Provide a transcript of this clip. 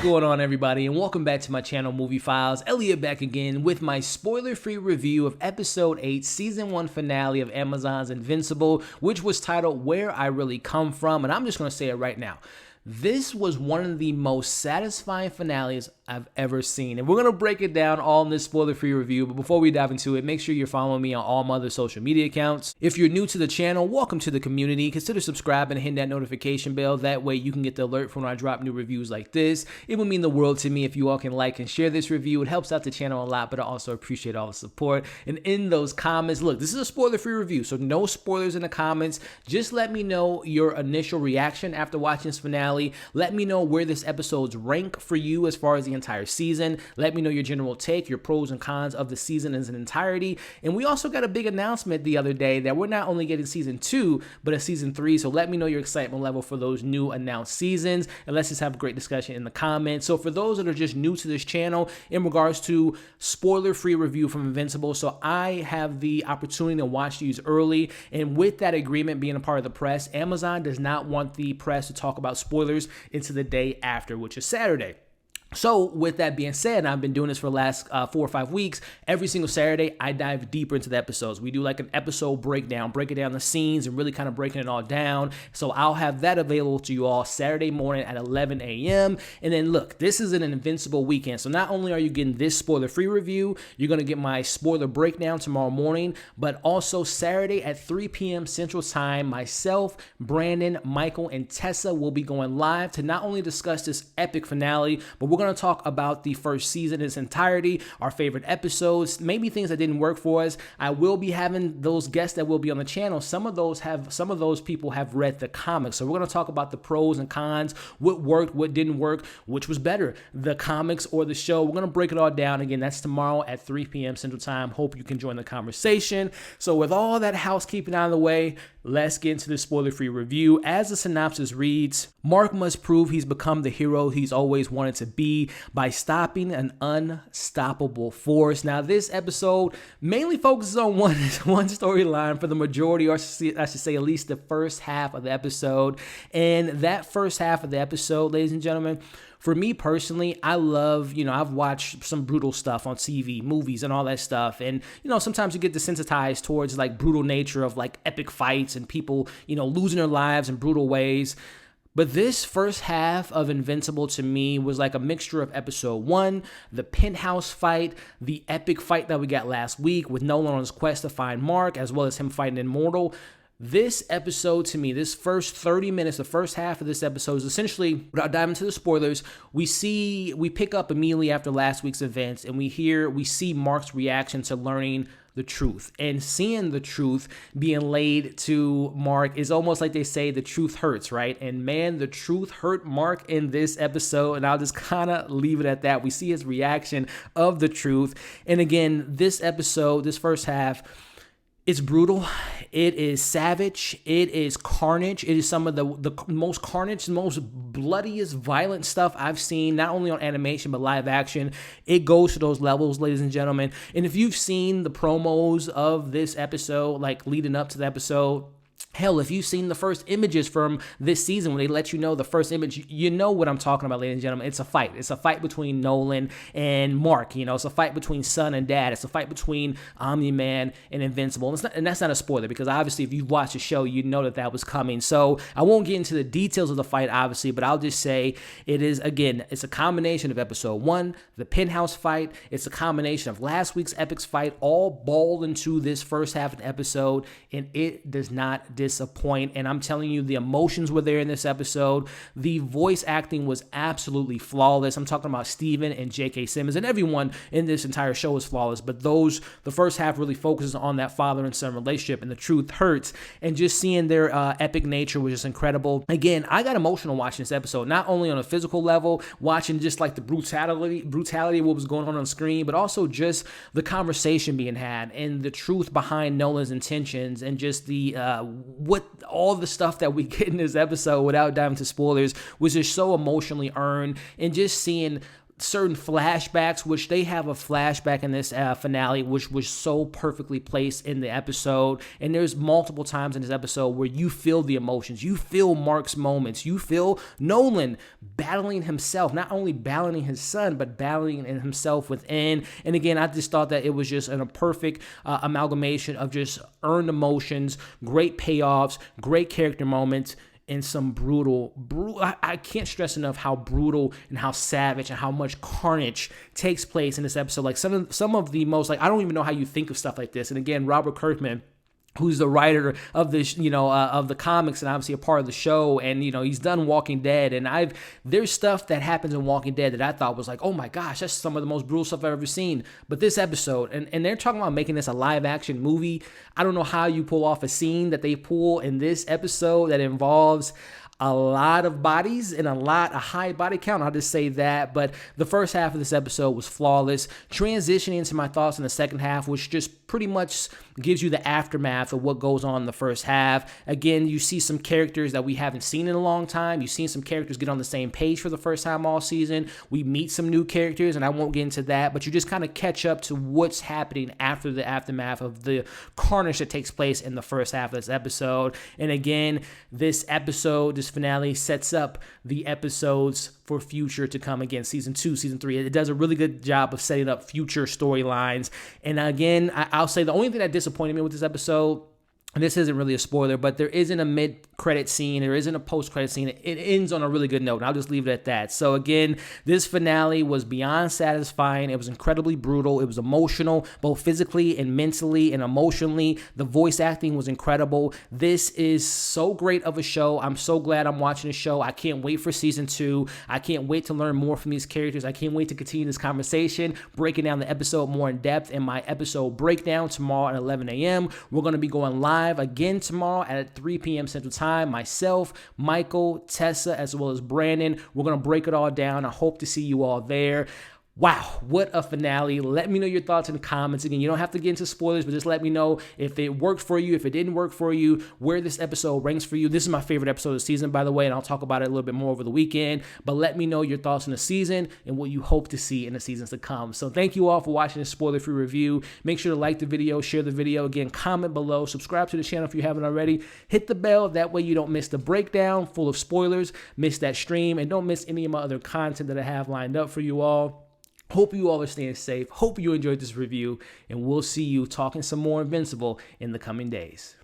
going on, everybody, and welcome back to my channel, Movie Files. Elliot back again with my spoiler-free review of Episode 8, Season 1 finale of Amazon's Invincible, which was titled Where I Really Come From, and I'm just going to say it right now. This was one of the most satisfying finales I've ever seen. And we're going to break it down all in this spoiler-free review. But before we dive into it, make sure you're following me on all my other social media accounts. If you're new to the channel, welcome to the community. Consider subscribing and hitting that notification bell. That way you can get the alert from when I drop new reviews like this. It would mean the world to me if you all can like and share this review. It helps out the channel a lot, but I also appreciate all the support. And in those comments, look, this is a spoiler-free review, so no spoilers in the comments. Just let me know your initial reaction after watching this finale. Let me know where this episode's rank for you as far as the entire season. Let me know your general take, your pros and cons of the season as an entirety. And we also got a big announcement the other day that we're not only getting season 2, but a season 3. So let me know your excitement level for those new announced seasons. And let's just have a great discussion in the comments. So for those that are just new to this channel, in regards to spoiler-free review from Invincible, so I have the opportunity to watch these early. And with that agreement being a part of the press, Amazon does not want the press to talk about spoilers into the day after, which is Saturday. So with that being said, I've been doing this for the last 4 or 5 weeks. Every single Saturday, I dive deeper into the episodes. We do like an episode breakdown, breaking down the scenes and really kind of breaking it all down. So I'll have that available to you all Saturday morning at 11 a.m. And then look, this is an Invincible weekend. So not only are you getting this spoiler-free review, you're going to get my spoiler breakdown tomorrow morning, but also Saturday at 3 p.m. Central Time, myself, Brandon, Michael, and Tessa will be going live to not only discuss this epic finale, but we're going to talk about the first season in its entirety, our favorite episodes, maybe things that didn't work for us. I will be having those guests that will be on the channel. Some of those people have read the comics. So we're going to talk about the pros and cons, what worked, what didn't work, which was better, the comics or the show. We're going to break it all down. Again, that's tomorrow at 3 p.m. Central Time. Hope you can join the conversation. So with all that housekeeping out of the way, let's get into the spoiler-free review. As the synopsis reads, Mark must prove he's become the hero he's always wanted to be by stopping an unstoppable force. Now, this episode mainly focuses on one storyline for the majority, or I should say at least the first half of the episode. And that first half of the episode, ladies and gentlemen, for me personally, I love, I've watched some brutal stuff on TV, movies, and all that stuff. And, sometimes you get desensitized towards like brutal nature of like epic fights and people, losing their lives in brutal ways. But this first half of Invincible to me was like a mixture of episode 1, the penthouse fight, the epic fight that we got last week with Nolan on his quest to find Mark, as well as him fighting Immortal. This episode to me, this first 30 minutes, the first half of this episode is essentially, without diving into the spoilers, we pick up immediately after last week's events and we see Mark's reaction to learning the truth, and seeing the truth being laid to Mark is almost like they say the truth hurts, right? And man, the truth hurt Mark in this episode, and I'll just kind of leave it at that. We see his reaction of the truth. And again, this episode, this first half, it's brutal. It is savage. It is carnage. It is some of the most carnage, the most bloodiest, violent stuff I've seen, not only on animation, but live action. It goes to those levels, ladies and gentlemen. And if you've seen the promos of this episode, like leading up to the episode, hell, if you've seen the first images from this season, when they let you know the first image, you know what I'm talking about, ladies and gentlemen. It's a fight. It's a fight between Nolan and Mark. It's a fight between son and dad. It's a fight between Omni-Man and Invincible. And that's not a spoiler, because obviously if you've watched the show, you know that was coming. So I won't get into the details of the fight, obviously, but I'll just say it is, again, it's a combination of episode 1, the penthouse fight. It's a combination of last week's epic fight, all balled into this first half of the episode, and it does not disappoint. And I'm telling you, the emotions were there in this episode. The voice acting was absolutely flawless. I'm talking about Steven and J.K. Simmons, and everyone in this entire show is flawless, but the first half really focuses on that father and son relationship, and the truth hurts, and just seeing their epic nature was just incredible. Again, I got emotional watching this episode, not only on a physical level, watching just like the brutality of what was going on screen, but also just the conversation being had and the truth behind Nolan's intentions, and just the what all the stuff that we get in this episode, without diving into spoilers, was just so emotionally earned. And just seeing certain flashbacks, which they have a flashback in this finale, which was so perfectly placed in the episode. And there's multiple times in this episode where you feel the emotions, you feel Mark's moments, you feel Nolan battling himself, not only battling his son, but battling in himself within. And again, I just thought that it was just a perfect amalgamation of just earned emotions, great payoffs, great character moments, and some brutal, I can't stress enough how brutal and how savage and how much carnage takes place in this episode. Like some of the most, like, I don't even know how you think of stuff like this. And again, Robert Kirkman, who's the writer of this, of the comics and obviously a part of the show. And, he's done Walking Dead. And there's stuff that happens in Walking Dead that I thought was like, oh my gosh, that's some of the most brutal stuff I've ever seen. But this episode, and they're talking about making this a live action movie. I don't know how you pull off a scene that they pull in this episode that involves a lot of bodies and a high body count. I'll just say that. But the first half of this episode was flawless. Transitioning to my thoughts in the second half, which just pretty much gives you the aftermath of what goes on in the first half. Again, you see some characters that we haven't seen in a long time. You've seen some characters get on the same page for the first time all season. We meet some new characters, and I won't get into that, but you just kind of catch up to what's happening after the aftermath of the carnage that takes place in the first half of this episode. And again, this finale sets up the episodes for future to come. Again, season 2, season 3, it does a really good job of setting up future storylines. And again, I'll say the only thing that disappointed me with this episode, and this isn't really a spoiler, but there isn't a mid-credit scene, there isn't a post-credit scene. It ends on a really good note, and I'll just leave it at that. So again, this finale was beyond satisfying. It was incredibly brutal. It was emotional, both physically and mentally and emotionally. The voice acting was incredible. This is so great of a show. I'm so glad I'm watching the show. I can't wait for season 2. I can't wait to learn more from these characters. I can't wait to continue this conversation, breaking down the episode more in depth in my episode breakdown tomorrow at 11 a.m. We're going to be going live again tomorrow at 3 p.m. Central Time. Myself, Michael, Tessa, as well as Brandon. We're going to break it all down. I hope to see you all there. Wow, what a finale. Let me know your thoughts in the comments. Again, you don't have to get into spoilers, but just let me know if it worked for you, if it didn't work for you, where this episode ranks for you. This is my favorite episode of the season, by the way, and I'll talk about it a little bit more over the weekend. But let me know your thoughts on the season and what you hope to see in the seasons to come. So thank you all for watching this spoiler-free review. Make sure to like the video, share the video. Again, comment below, subscribe to the channel if you haven't already. Hit the bell. That way you don't miss the breakdown full of spoilers, miss that stream, and don't miss any of my other content that I have lined up for you all. Hope you all are staying safe. Hope you enjoyed this review, and we'll see you talking some more Invincible in the coming days.